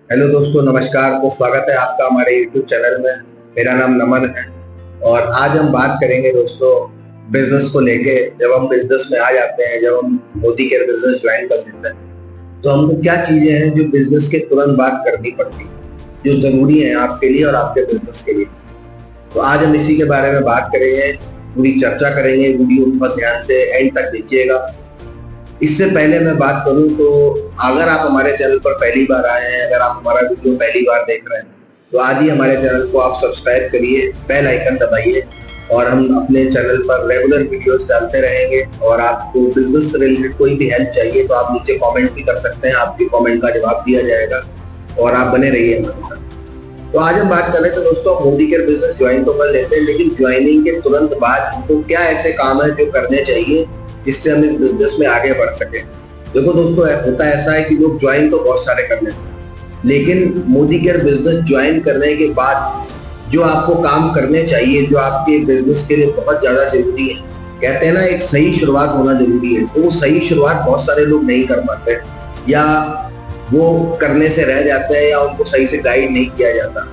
Hello दोस्तों, नमस्कार। तो स्वागत है आपका हमारे YouTube चैनल में। मेरा नाम नमन है और आज हम बात करेंगे दोस्तों बिजनेस को लेके। जब हम बिजनेस में आ जाते हैं, जब हम मोदी केयर बिजनेस ज्वाइन कर लेते हैं, तो हमको क्या चीजें हैं जो बिजनेस के तुरंत बाद करनी पड़ती है, जो जरूरी है आपके लिए और आपके बिजनेस के लिए। तो आज हम इसी के बारे में बात करेंगे, पूरी चर्चा करेंगे। वीडियो बहुत ध्यान से एंड तक देखिएगा। इससे पहले मैं बात करूं तो अगर आप हमारे चैनल पर पहली बार आए हैं, अगर आप हमारा वीडियो पहली बार देख रहे हैं, तो आज ही हमारे चैनल को आप सब्सक्राइब करिए, बेल आइकन दबाइए और हम अपने चैनल पर रेगुलर वीडियोस डालते रहेंगे। और आपको बिजनेस से रिलेटेड कोई भी हेल्प चाहिए तो आप नीचे कमेंट भी कर सकते हैं, आपके कमेंट का जवाब दिया जाएगा और आप बने रहिए हमारे साथ। तो आज हम बात कर रहे थे दोस्तों, मोदी केयर बिजनेस ज्वाइन तो कर लेते हैं, लेकिन ज्वाइनिंग के तुरंत बाद हमको क्या ऐसे काम है जो करने चाहिए जिससे हम इस बिजनेस में आगे बढ़ सके। देखो दोस्तों, होता ऐसा है कि लोग ज्वाइन तो बहुत सारे कर लेते हैं, लेकिन मोदी केयर बिजनेस ज्वाइन करने के बाद जो आपको काम करने चाहिए, जो आपके बिजनेस के लिए बहुत ज्यादा जरूरी है, कहते हैं ना एक सही शुरुआत होना जरूरी है, तो वो सही शुरुआत बहुत सारे लोग नहीं कर पाते, या वो करने से रह जाते हैं, या उनको सही से गाइड नहीं किया जाता।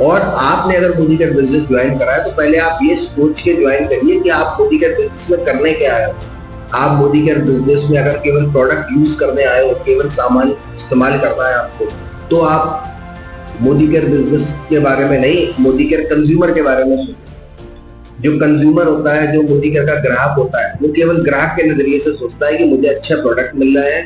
और आपने अगर मोदी केयर बिजनेस ज्वाइन करा है तो पहले आप ये सोच के ज्वाइन करिए कि आप मोदी केयर बिजनेस में करने क्या आए हो। आप मोदी केयर बिजनेस में अगर केवल प्रोडक्ट यूज करने आए हो, केवल सामान इस्तेमाल करना है आपको, तो आप मोदी केयर बिजनेस के बारे में नहीं, मोदी केयर कंज्यूमर के बारे में सोचो। जो कंज्यूमर होता है, जो मोदी केयर का ग्राहक होता है, वो केवल ग्राहक के नजरिए से सोचता है कि मुझे अच्छा प्रोडक्ट मिल रहा है,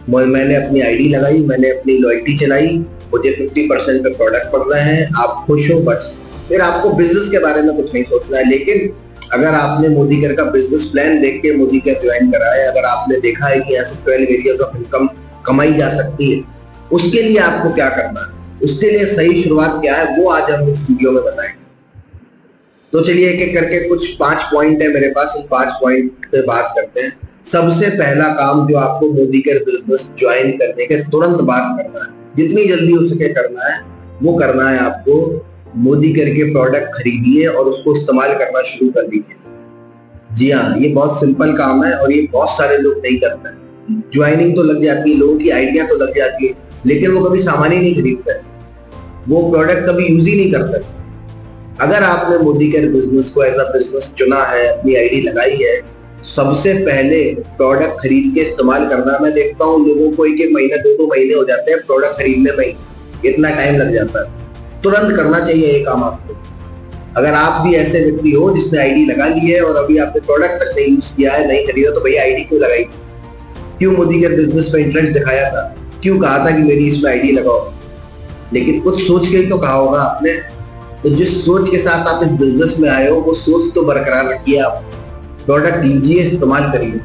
मैंने अपनी आईडी लगाई, मैंने अपनी लॉयल्टी चलाई, मुझे 50% पे प्रोडक्ट पड़ रहे हैं, आप खुश हो, बस। फिर आपको बिजनेस के बारे में कुछ नहीं सोचना है। लेकिन अगर आपने मोदी केयर का बिजनेस प्लान देख के मोदी केयर ज्वाइन करा है, अगर आपने देखा है कि ऐसे 12 एरियाज ऑफ इनकम कमाई जा सकती है, उसके लिए आपको क्या करना है, उसके लिए सही शुरुआत क्या है, वो आज हम इस वीडियो में बताएंगे। तो चलिए एक एक करके कुछ 5 पॉइंट है मेरे पास, इन 5 पॉइंट पे बात करते हैं। सबसे पहला काम जो आपको मोदी केयर बिजनेस ज्वाइन करने के तुरंत बाद करना है, जितनी जल्दी हो सके करना है, वो करना है आपको मोदी केयर के प्रोडक्ट खरीदिए और उसको इस्तेमाल करना शुरू कर दीजिए। जी हाँ, ये बहुत सिंपल काम है और ये बहुत सारे लोग नहीं करते हैं। ज्वाइनिंग तो लग जाती है, लोगों की आइडिया तो लग जाती है, लेकिन वो कभी सामान ही नहीं खरीदते, वो प्रोडक्ट कभी यूज ही नहीं करते। अगर आपने मोदी केयर बिजनेस को एज अ बिजनेस चुना है, अपनी आईडी लगाई है, सबसे पहले प्रोडक्ट खरीद के इस्तेमाल करना। मैं देखता हूँ लोगों को 1-1 महीना 2-2 महीने हो जाते हैं प्रोडक्ट खरीदने में ही, इतना टाइम लग जाता है। तुरंत करना चाहिए ये काम आपको। अगर आप भी ऐसे व्यक्ति हो जिसने आईडी लगा ली है और अभी आपने प्रोडक्ट तक नहीं यूज किया है, नहीं खरीदा, तो भैया आईडी क्यों लगाई? क्यों मोदी केयर बिजनेस में इंटरेस्ट दिखाया था? क्यों कहा था कि मेरी इसमें आईडी लगाओ? लेकिन कुछ सोच के ही तो कहा होगा आपने। तो जिस सोच के साथ आप इस बिजनेस में आए हो, वो सोच तो बरकरार रखिए। आप प्रोडक्ट लीजिए, इस्तेमाल करिए।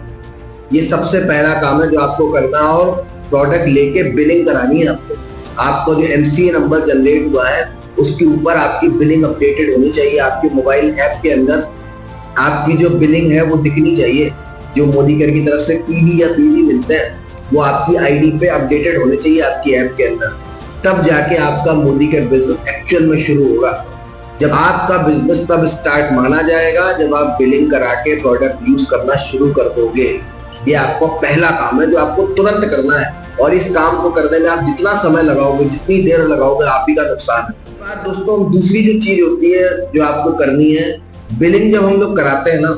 ये सबसे पहला काम है जो आपको करना है। और प्रोडक्ट लेके बिलिंग करानी है आपको। आपको जो MCA नंबर जनरेट हुआ है, उसके ऊपर आपकी बिलिंग अपडेटेड होनी चाहिए। आपके मोबाइल ऐप के अंदर आपकी जो बिलिंग है वो दिखनी चाहिए। जो मोदी केयर की तरफ से PV या PV मिलते हैं, वो आपकी आईडी पे अपडेटेड होने चाहिए आपकी ऐप के अंदर। तब जाके आपका मोदी केयर बिजनेस एक्चुअल में शुरू होगा। जब आपका बिजनेस तब स्टार्ट माना जाएगा जब आप बिलिंग करा के प्रोडक्ट यूज करना शुरू कर दोगे। ये आपका पहला काम है जो आपको तुरंत करना है। और इस काम को करने में आप जितना समय लगाओगे, जितनी देर लगाओगे, आप ही का नुकसान है। दोस्तों, दूसरी जो चीज होती है जो आपको करनी है, बिलिंग जब हम लोग कराते हैं ना,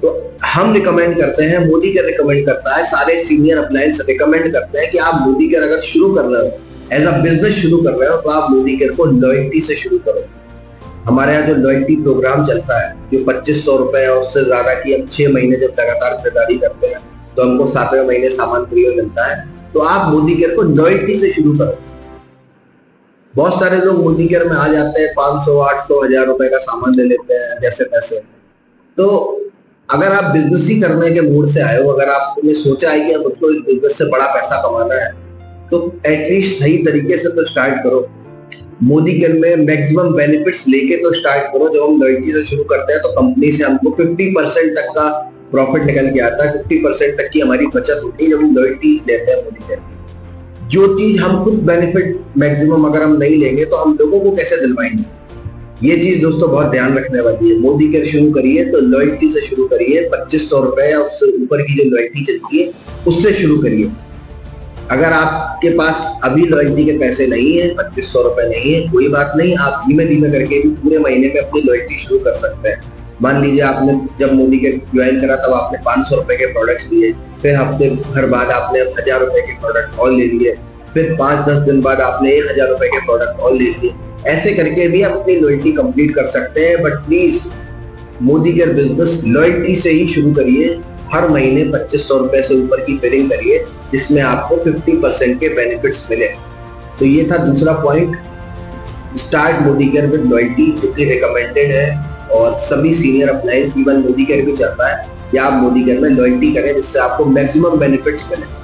तो हम रिकमेंड करते हैं, मोदी केयर रिकमेंड करता है, सारे सीनियर अप्लायंस रिकमेंड करते हैं कि आप मोदी केयर अगर शुरू कर रहे हो, एज अ बिजनेस शुरू कर रहे हो, तो आप मोदी केयर को लॉयल्टी से शुरू करो। हमारे यहाँ जो लॉयल्टी प्रोग्राम चलता है, जो 2500 रुपए और उससे ज्यादा की, हम 6 महीने जब लगातार खरीदारी करते हैं तो हमको 7वें महीने सामान फ्री में मिलता है। तो आप मोदी केयर को लॉयल्टी से शुरू करो। बहुत सारे लोग मोदी केयर में आ जाते हैं, 500, 800, 1000 रुपए का सामान ले लेते हैं जैसे तैसे। तो अगर आप बिजनेस ही करने के मूड से आए हो, अगर आपने सोचा है कि अब मुझको इस बिजनेस से बड़ा पैसा कमाना है, तो एटलीस्ट सही तरीके से तो स्टार्ट करो। मोदी केयर में मैक्सिमम बेनिफिट्स लेके तो स्टार्ट करो। जब हम लॉयल्टी से शुरू करते हैं तो कंपनी से हमको 50% तक का प्रॉफिट निकल के आता है, 50% तक की हमारी बचत होती है जब हम लॉयल्टी लेते हैं मोदी केयर। जो चीज हम खुद बेनिफिट मैक्सिमम अगर हम नहीं लेंगे तो हम लोगों को कैसे दिलवाएंगे? ये चीज दोस्तों बहुत ध्यान रखने वाली है। मोदी केयर शुरू करिए तो लॉयल्टी से शुरू करिए। 2500 रुपए या उससे ऊपर की जो लॉयल्टी चलती है उससे शुरू करिए। अगर आपके पास अभी लॉयल्टी के पैसे नहीं है, 2500 रुपए नहीं है, कोई बात नहीं, आप धीमे धीमे करके भी पूरे महीने में अपनी लॉयल्टी शुरू कर सकते हैं। मान लीजिए आपने जब मोदी के ज्वाइन करा तब आपने 500 रुपए के प्रोडक्ट्स लिए, फिर हफ्ते भर बाद आपने 1000 रुपए के प्रोडक्ट और ले लिए, फिर 5-10 दिन बाद आपने 1000 रुपए के प्रोडक्ट और ले लिए। ऐसे करके भी आप अपनी लॉयल्टी कंप्लीट कर सकते हैं। But please Modi care business loyalty से ही शुरू करिए। हर महीने 2500 रुपए से ऊपर की बिलिंग करिए, जिसमें आपको 50% के बेनिफिट्स मिले। तो ये था दूसरा point, start Modi care with loyalty, जो कि रिकमेंडेड है और सभी senior appliance, even Modi care भी चाहता है कि आप मोदी केयर में लॉयल्टी करें, जिससे आपको मैक्सिमम बेनिफिट्स मिले।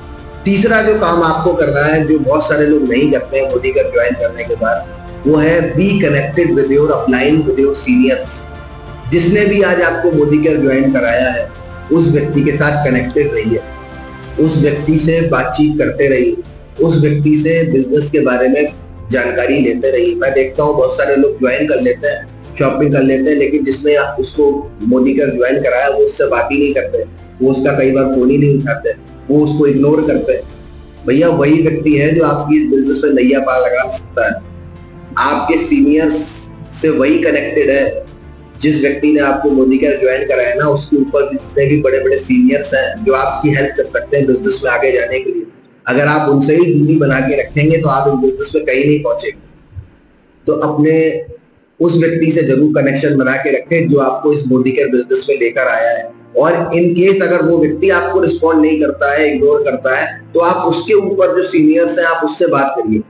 तीसरा जो काम आपको करना है, जो बहुत सारे लोग नहीं करते हैं मोदी केयर ज्वाइन करने के बाद, वो है be connected with your upline, with your seniors. जिसने भी आज आपको मोदी केयर ज्वाइन कराया है, उस व्यक्ति के साथ कनेक्टेड रहिए, उस व्यक्ति से बातचीत करते रहिए, उस व्यक्ति से बिजनेस के बारे में जानकारी लेते रहिए। मैं देखता हूँ बहुत सारे लोग ज्वाइन कर लेते हैं, शॉपिंग कर लेते हैं, लेकिन जिसने उसको मोदी केयर ज्वाइन कराया वो उससे बात ही नहीं करते, वो उसका कई बार फोन ही नहीं उठाते, वो उसको इग्नोर करते हैं। भैया वही व्यक्ति है जो आपकी इस बिजनेस में नैया पार लगा सकता है। आपके सीनियर्स से वही कनेक्टेड है। जिस व्यक्ति ने आपको मोदी केयर ज्वाइन कराया ना, उसके ऊपर जितने भी बड़े बड़े सीनियर्स हैं जो आपकी हेल्प कर सकते हैं बिजनेस में आगे जाने के लिए, अगर आप उनसे ही दूरी बना के रखेंगे तो आप इस बिजनेस में कहीं नहीं पहुंचेंगे। तो अपने उस व्यक्ति से जरूर कनेक्शन बना के रखें जो आपको इस मोदी केयर बिजनेस में लेकर आया है। और इन केस अगर वो व्यक्ति आपको रिस्पॉन्ड नहीं करता है, इग्नोर करता है, तो आप उसके ऊपर जो सीनियर्स हैं आप उससे बात करिए।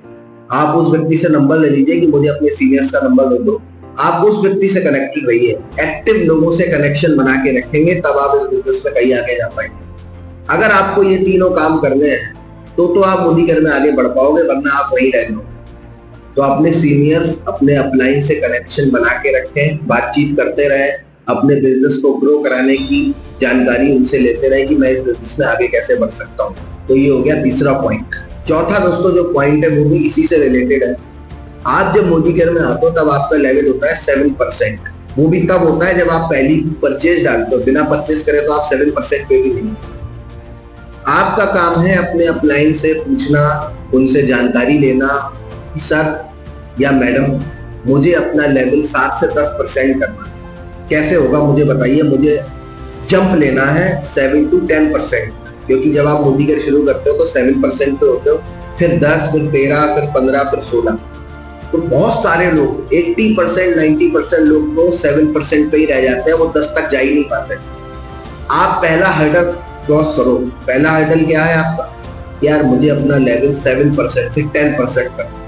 आप उस व्यक्ति से नंबर ले लीजिए कि मुझे अपने सीनियर्स का नंबर दे दो। आप उस व्यक्ति से कनेक्टेड रहिए। एक्टिव लोगों से कनेक्शन बना के रखेंगे तब आप इस बिजनेस में कहीं आगे जा पाएंगे। अगर आपको ये तीनों काम करने हैं तो आप मोदी केयर में आगे बढ़ पाओगे, वरना आप वहीं रह जाओगे। तो अपने सीनियर्स, अपने अपलाइन से कनेक्शन बना के रखें, बातचीत करते रहें, अपने बिजनेस को ग्रो कराने की जानकारी उनसे लेते रहे कि मैं इस बिजनेस में आगे कैसे बढ़ सकता हूँ। तो ये हो गया तीसरा पॉइंट। चौथा दोस्तों जो पॉइंट है वो भी इसी से रिलेटेड है। आप जब मोदी केयर में आते हो तब आपका लेवल होता है 7%। वो भी तब होता है जब आप पहली परचेज डालते हो। बिना परचेज करे तो आप 7% पे भी नहीं। आपका काम है अपने अपलाइन से पूछना, उनसे जानकारी लेना कि सर या मैडम मुझे अपना लेवल 7 से 10% करना है, कैसे होगा मुझे बताइए। मुझे जंप लेना है 7 to 10%, क्योंकि जब आप मोदी केयर शुरू करते हो तो 7% पे होते हो, फिर 10, फिर 13, फिर 15, फिर 16। तो बहुत सारे लोग 80%, 90% लोग तो 7% पे ही रह जाते हैं, वो 10 तक जा ही नहीं पाते। आप पहला हर्डल क्रॉस करो। पहला हर्डल क्या है आपका कि यार मुझे अपना लेवल 7% से 10% करना,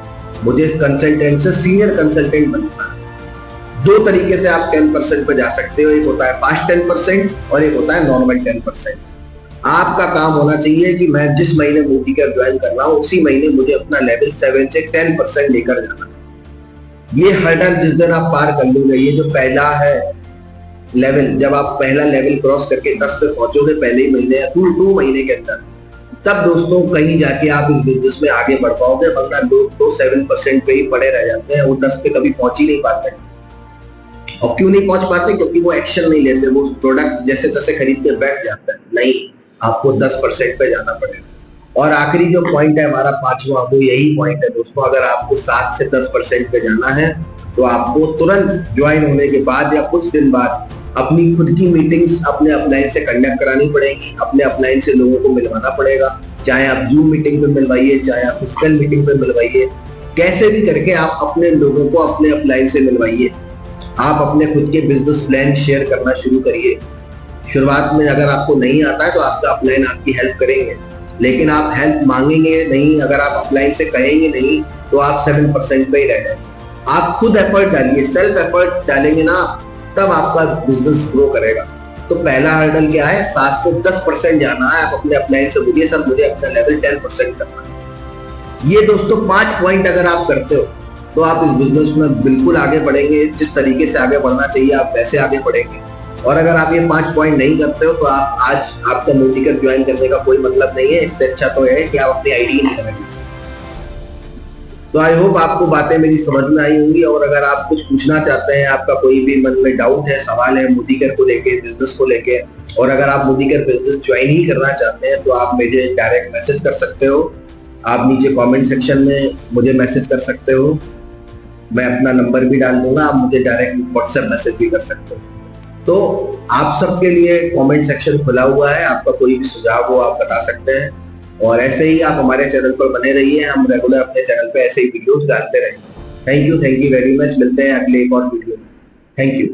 मुझे कंसल्टेंट से सीनियर कंसल्टेंट बनना है। दो तरीके से आप 10% पे जा सकते हो, एक होता है फास्ट 10% और एक होता है नॉर्मल 10%। आपका काम होना चाहिए कि मैं जिस महीने मोदी केयर ज्वाइन कर रहा हूँ उसी महीने मुझे अपना लेवल 7 से 10% लेकर जाना। ये हर्डल जिस दिन आप पार कर लोगे, ये जो पहला है लेवल, जब आप पहला लेवल क्रॉस करके 10 पे पहुंचोगे पहले ही महीने या 2 महीने के अंदर, तब दोस्तों कहीं जाके आप इस बिजनेस में आगे बढ़ पाओगे। वरना लोग तो 7% पे ही पड़े रह जाते हैं, वो 10 पे कभी पहुंच ही नहीं पाते। और क्यों नहीं पहुंच पाते? क्योंकि वो एक्शन नहीं लेते, वो प्रोडक्ट जैसे तैसे खरीद के बैठ जाते हैं। नहीं, आपको 10% पे जाना पड़ेगा। और आखिरी जो पॉइंट है हमारा पांचवा, वो यही पॉइंट है दोस्तों। अगर आपको 7 से 10% पे जाना है तो आपको तुरंत ज्वाइन होने के बाद या कुछ दिन बाद अपनी खुद की मीटिंग्स अपने अपलाइन से कंडक्ट करानी पड़ेगी। अपने अपलाइन से लोगों को मिलवाना पड़ेगा, चाहे आप जूम मीटिंग पे मिलवाइए, चाहे आप फिजिकल मीटिंग पे मिलवाइए, कैसे भी करके आप अपने लोगों को अपने अपलाइन से मिलवाइए। आप अपने खुद के बिजनेस प्लान शेयर करना शुरू करिए। शुरुआत में अगर आपको नहीं आता है तो आपका अपलाइन आपकी हेल्प करेंगे, लेकिन आप हेल्प मांगेंगे नहीं, अगर आप अपलाइन से कहेंगे नहीं तो आप 7% पे ही रह जाएंगे। आप खुद एफर्ट डालिए, सेल्फ एफर्ट डालेंगे ना, तब आपका बिजनेस ग्रो करेगा। तो पहला हर्डल क्या है? 7 से 10% जाना है। आप अपने अपलाइन से बोलिए सर मुझे अपना लेवल 10% करना है। ये दोस्तों 5 पॉइंट अगर आप करते हो तो आप इस बिजनेस में बिल्कुल आगे बढ़ेंगे। जिस तरीके से आगे बढ़ना चाहिए आप वैसे आगे बढ़ेंगे। और अगर आप ये 5 पॉइंट नहीं करते हो तो आप आज आपका मोदी केयर ज्वाइन करने का कोई मतलब नहीं है। इससे अच्छा तो है कि आप अपनी आईडी नहीं करेंगे। तो आई होप आपको बातें मेरी समझ में आई होंगी। और अगर आप कुछ पूछना चाहते हैं, आपका कोई भी मन में डाउट है, सवाल है मोदी केयर को लेके, बिजनेस को लेके, और अगर आप मोदी केयर बिजनेस ज्वाइन ही करना चाहते हैं तो आप मुझे डायरेक्ट मैसेज कर सकते हो। आप नीचे कमेंट सेक्शन में मुझे मैसेज कर सकते हो। मैं अपना नंबर भी डाल दूंगा, आप मुझे डायरेक्ट व्हाट्सएप मैसेज भी कर सकते हो। तो आप सबके लिए कमेंट सेक्शन खुला हुआ है, आपका कोई भी सुझाव हो आप बता सकते हैं। और ऐसे ही आप हमारे चैनल पर बने रहिए, हम रेगुलर अपने चैनल पे ऐसे ही वीडियोस डालते रहेंगे। Thank you very much. मिलते हैं अगले एक और वीडियो में। Thank you.